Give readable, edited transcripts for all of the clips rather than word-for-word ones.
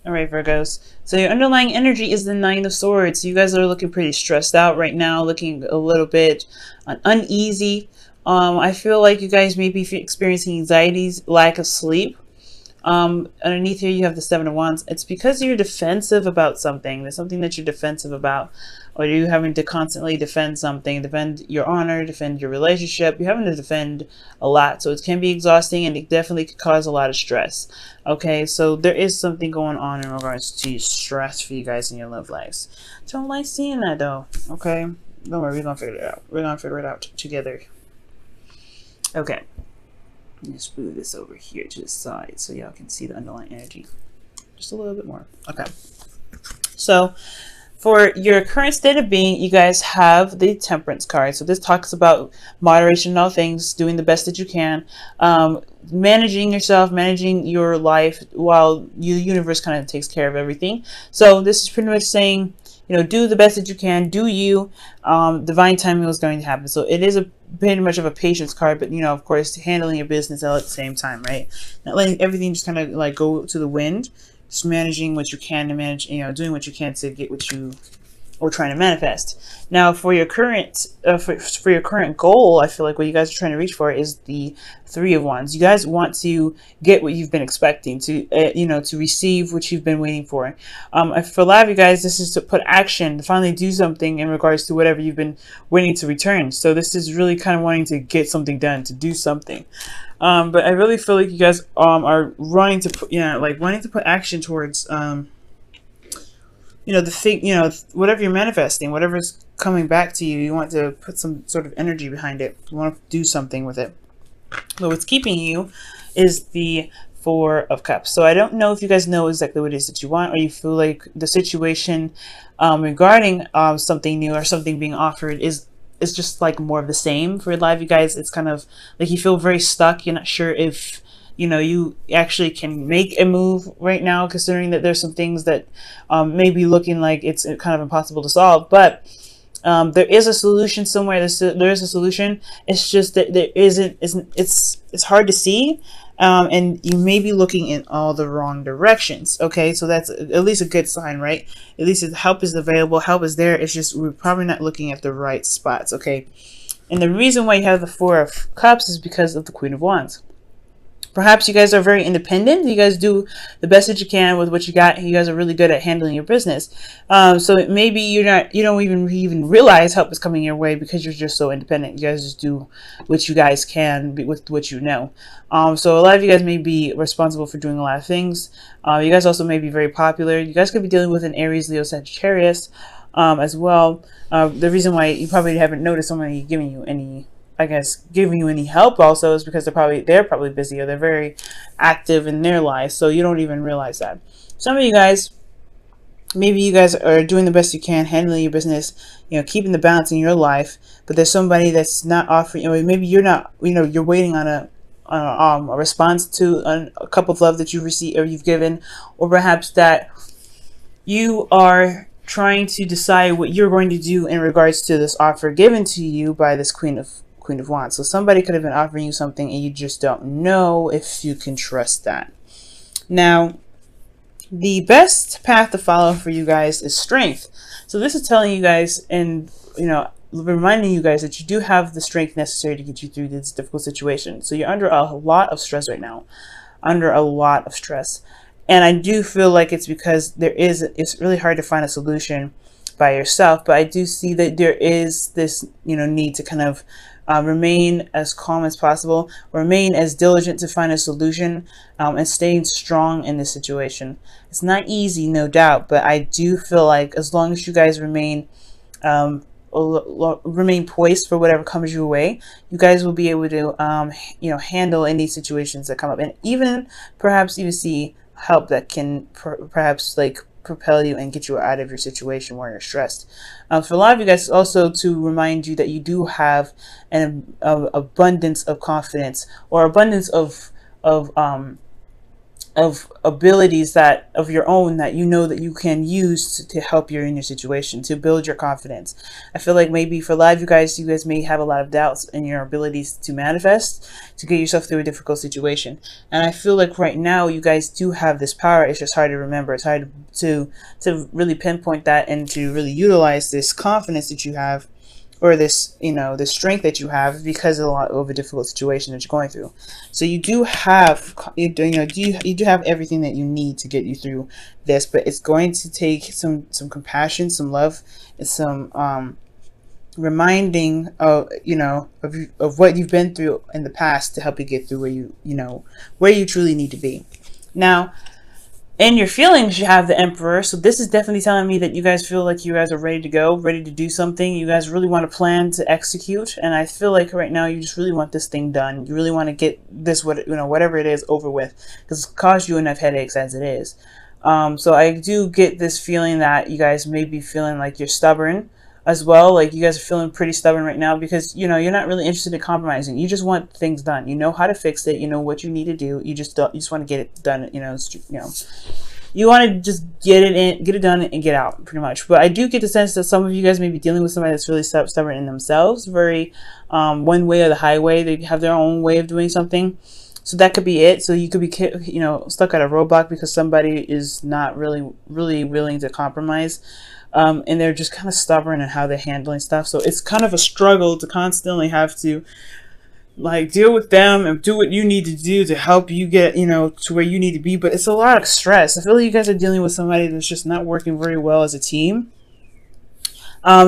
All right, Virgos. So your underlying energy is the Nine of Swords. You guys are looking pretty stressed out right now, looking a little bit uneasy. I feel like you guys may be experiencing anxieties, lack of sleep. Underneath here, you have the Seven of Wands. It's because you're defensive about something. There's something that you're defensive about, or you're having to constantly defend something, defend your honor, defend your relationship. You're having to defend a lot, so it can be exhausting, and it definitely could cause a lot of stress. Okay, so there is something going on in regards to stress for you guys in your love lives. Don't like seeing that though. Okay, don't worry, we're gonna figure it out. We're gonna figure it out together. Okay. Just move this over here to the side so y'all can see the underlying energy just a little bit more. Okay, so for your current state of being, you guys have the Temperance card. So this talks about moderation in all things, doing the best that you can, managing yourself, managing your life while the universe kind of takes care of everything. So this is pretty much saying, you know, do the best that you can, do you. Divine timing is going to happen. So it is a pretty much of a patience card, but you know, of course, handling your business all at the same time, right? Not letting everything just kind of like go to the wind. Just managing what you can to manage, you know, doing what you can to get what you are trying to manifest. Now, for your current for your current goal, I feel like what you guys are trying to reach for is the Three of Wands. You guys want to get what you've been expecting, to you know, to receive what you've been waiting for. For a lot of you guys, this is to put action, to finally do something in regards to whatever you've been waiting to return. So this is really kind of wanting to get something done, to do something. But I really feel like you guys are running to put, like wanting to put action towards you know, the thing, you know, whatever you're manifesting, whatever's coming back to you, you want to put some sort of energy behind it. You want to do something with it. But what's keeping you is the Four of Cups. So I don't know if you guys know exactly what it is that you want, or you feel like the situation regarding something new or something being offered is just like more of the same. For a lot of you guys, it's kind of like you feel very stuck. You're not sure if, you know, you actually can make a move right now, considering that there's some things that may be looking like it's kind of impossible to solve. But there is a solution somewhere. There is a solution. It's just that there isn't. It's hard to see, and you may be looking in all the wrong directions. Okay, so that's at least a good sign, right? At least help is available. Help is there. It's just we're probably not looking at the right spots. Okay, and the reason why you have the Four of Cups is because of the Queen of Wands. Perhaps you guys are very independent. You guys do the best that you can with what you got. You guys are really good at handling your business. So maybe you don't even realize help is coming your way because you're just so independent. You guys just do what you guys can with what you know. So a lot of you guys may be responsible for doing a lot of things. You guys also may be very popular. You guys could be dealing with an Aries, Leo, Sagittarius as well. The reason why you probably haven't noticed somebody giving you any, I guess, giving you any help also is because they're probably busy, or they're very active in their lives, so you don't even realize that. Some of you guys, maybe you guys are doing the best you can, handling your business, you know, keeping the balance in your life, but there's somebody that's not offering, you know, maybe you're not, you know, you're waiting on a response to a cup of love that you've received or you've given, or perhaps that you are trying to decide what you're going to do in regards to this offer given to you by this Queen of Wands. So somebody could have been offering you something and you just don't know if you can trust that. Now, the best path to follow for you guys is strength. So this is telling you guys, and you know, reminding you guys that you do have the strength necessary to get you through this difficult situation. So you're under a lot of stress right now, under a lot of stress. And I do feel like it's because it's really hard to find a solution by yourself, but I do see that there is this, you know, need to kind of remain as calm as possible, remain as diligent to find a solution, and staying strong in this situation. It's not easy, no doubt, but I do feel like as long as you guys remain poised for whatever comes your way, you guys will be able to you know, handle any situations that come up, and even perhaps even see help that can perhaps like propel you and get you out of your situation where you're stressed. For a lot of you guys, also to remind you that you do have an abundance of confidence, or abundance of of abilities that of your own that you know that you can use to help you in your situation, to build your confidence. I feel like maybe for a lot of you guys may have a lot of doubts in your abilities to manifest, to get yourself through a difficult situation. And I feel like right now you guys do have this power. It's just hard to remember. It's hard to really pinpoint that and to really utilize this confidence that you have, or this, you know, this strength that you have because of a lot of a difficult situation that you're going through. So you do have, you do have everything that you need to get you through this, but it's going to take some compassion, some love, and some reminding of, you know, of what you've been through in the past to help you get through where you truly need to be. Now, in your feelings, you have the Emperor. So this is definitely telling me that you guys feel like you guys are ready to go, ready to do something. You guys really want to plan to execute. And I feel like right now you just really want this thing done. You really want to get this, whatever it is, over with, because it's caused you enough headaches as it is. So I do get this feeling that you guys may be feeling like you're stubborn as well. Like you guys are feeling pretty stubborn right now because, you know, you're not really interested in compromising. You just want things done. You know how to fix it. You know what you need to do. You just want to get it done. You want to just get it done and get out, pretty much. But I do get the sense that some of you guys may be dealing with somebody that's really stubborn in themselves, very one way or the highway. They have their own way of doing something. So that could be it. So you could be, stuck at a roadblock because somebody is not really willing to compromise. And they're just kind of stubborn in how they're handling stuff. So it's kind of a struggle to constantly have to like deal with them and do what you need to do to help you get, to where you need to be. But it's a lot of stress. I feel like you guys are dealing with somebody that's just not working very well as a team.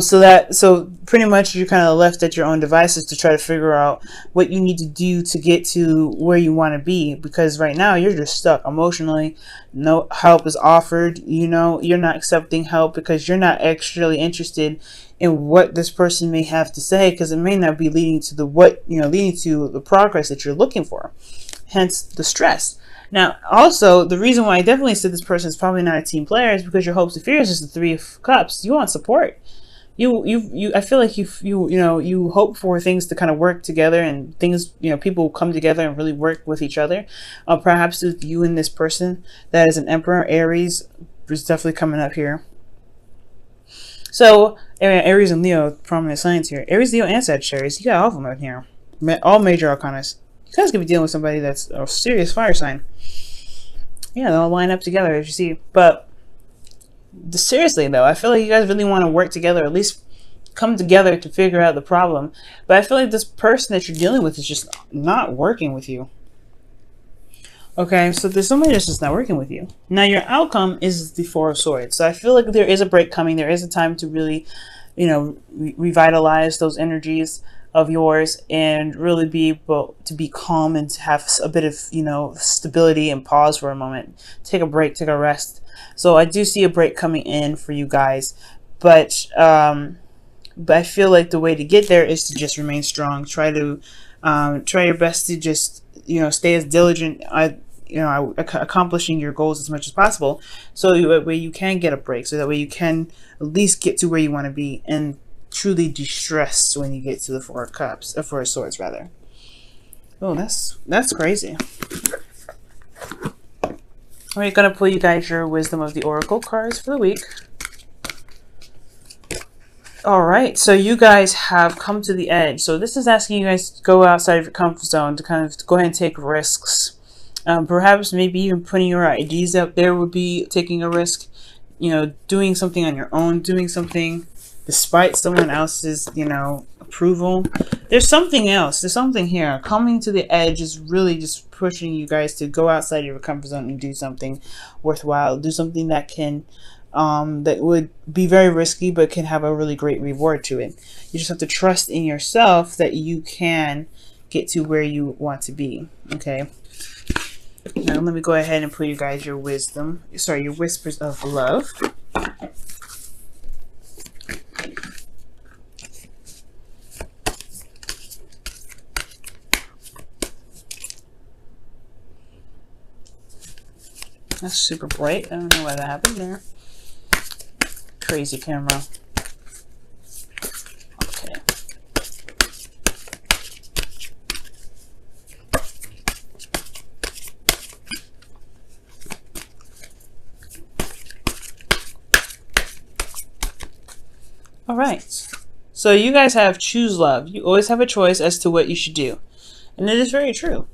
So pretty much you're kind of left at your own devices to try to figure out what you need to do to get to where you want to be, because right now you're just stuck emotionally. No help is offered. You're not accepting help because you're not actually interested in what this person may have to say, because it may not be leading to the progress that you're looking for, hence the stress. Now, also, the reason why I definitely said this person is probably not a team player is because your hopes and fears is the Three of Cups. You want support. I feel like you hope for things to kind of work together, and things, people come together and really work with each other. Perhaps with you and this person that is an Emperor. Aries is definitely coming up here. So, Aries and Leo, prominent signs here. Aries, Leo, and Sagittarius. You got all of them out here. All major arcanas. You guys could be dealing with somebody that's a serious fire sign. Yeah, they'll line up together, as you see. But seriously, though, I feel like you guys really want to work together, at least come together to figure out the problem. But I feel like this person that you're dealing with is just not working with you. Okay, so there's somebody that's just not working with you. Now, your outcome is the Four of Swords. So I feel like there is a break coming. There is a time to really, revitalize those energies of yours and really be able to be calm and to have a bit of, stability and pause for a moment. Take a break, take a rest. So I do see a break coming in for you guys. But I feel like the way to get there is to just remain strong. Try your best to just, stay as diligent, accomplishing your goals as much as possible, so that way you can get a break, so that way you can at least get to where you want to be and truly de-stress when you get to the Four of Swords rather. Oh, that's crazy. We're gonna pull you guys your Wisdom of the Oracle cards for the week. All right, so you guys have come to the edge. So this is asking you guys to go outside of your comfort zone, to kind of go ahead and take risks. Perhaps maybe even putting your ideas out there would be taking a risk. Doing something on your own, doing something despite someone else's, approval. There's something else. There's something here. Coming to the edge is really just pushing you guys to go outside your comfort zone and do something worthwhile. Do something that can, that would be very risky, but can have a really great reward to it. You just have to trust in yourself that you can get to where you want to be. Okay. Now let me go ahead and pull you guys your your Whispers of Love. That's super bright. I don't know why that happened there. Crazy camera. Okay. All right. So you guys have choose love. You always have a choice as to what you should do. And it is very true,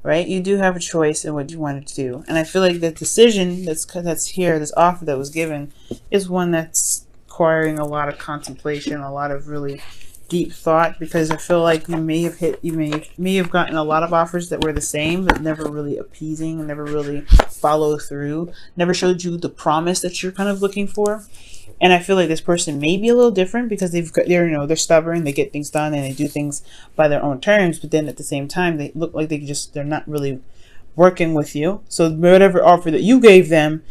right? You do have a choice in what you want to do. And I feel like the decision that's here, this offer that was given, is one that's requiring a lot of contemplation, a lot of really deep thought, because I feel like you may have gotten a lot of offers that were the same, but never really appeasing and never really follow through, never showed you the promise that you're kind of looking for. And I feel like this person may be a little different because they're stubborn, they get things done, and they do things by their own terms. But then at the same time, they look like they're not really working with you. So whatever offer that you gave them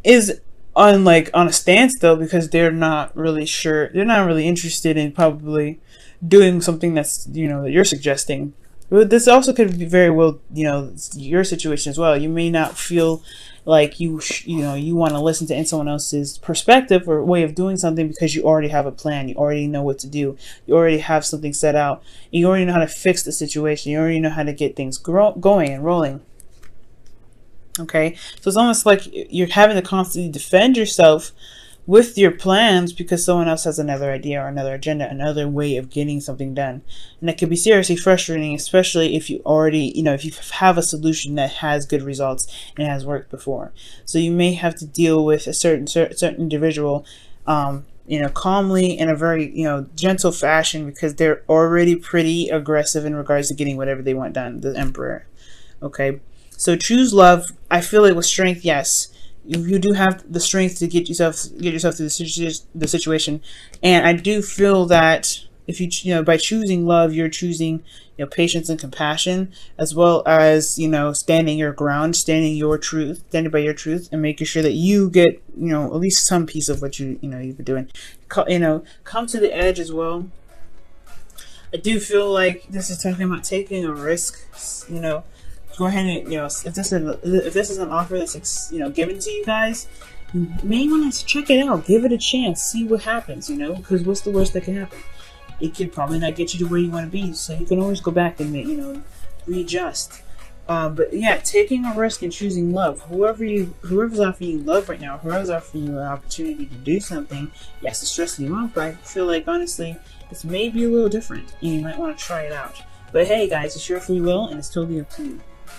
is on a standstill, because they're not really sure. They're not really interested in probably doing something that's that you're suggesting. But this also could be very well your situation as well. You may not feel like you want to listen to someone else's perspective or way of doing something, because you already have a plan. You already know what to do. You already have something set out. You already know how to fix the situation. You already know how to get things going and rolling. Okay, so it's almost like you're having to constantly defend yourself with your plans because someone else has another idea or another agenda, another way of getting something done. And that can be seriously frustrating, especially if you already, if you have a solution that has good results and has worked before. So you may have to deal with a certain individual, calmly in a very, gentle fashion, because they're already pretty aggressive in regards to getting whatever they want done, the Emperor. Okay, so choose love. I feel it with strength, yes. You do have the strength to get yourself through the situation, and I do feel that if you by choosing love, you're choosing patience and compassion, as well as standing your ground, standing by your truth, and making sure that you get at least some piece of what you've been doing. Come to the edge as well. I do feel like this is talking about taking a risk. Go ahead and if this is an offer that's given to you guys, you may want to check it out, give it a chance, see what happens. Because what's the worst that can happen? It could probably not get you to where you want to be, so you can always go back and readjust. But yeah, taking a risk and choosing love. Whoever's offering you love right now, whoever's offering you an opportunity to do something, yes, it's stressing you out, but I feel like honestly, this may be a little different, and you might want to try it out. But hey guys, it's your free will, and it's totally up to you.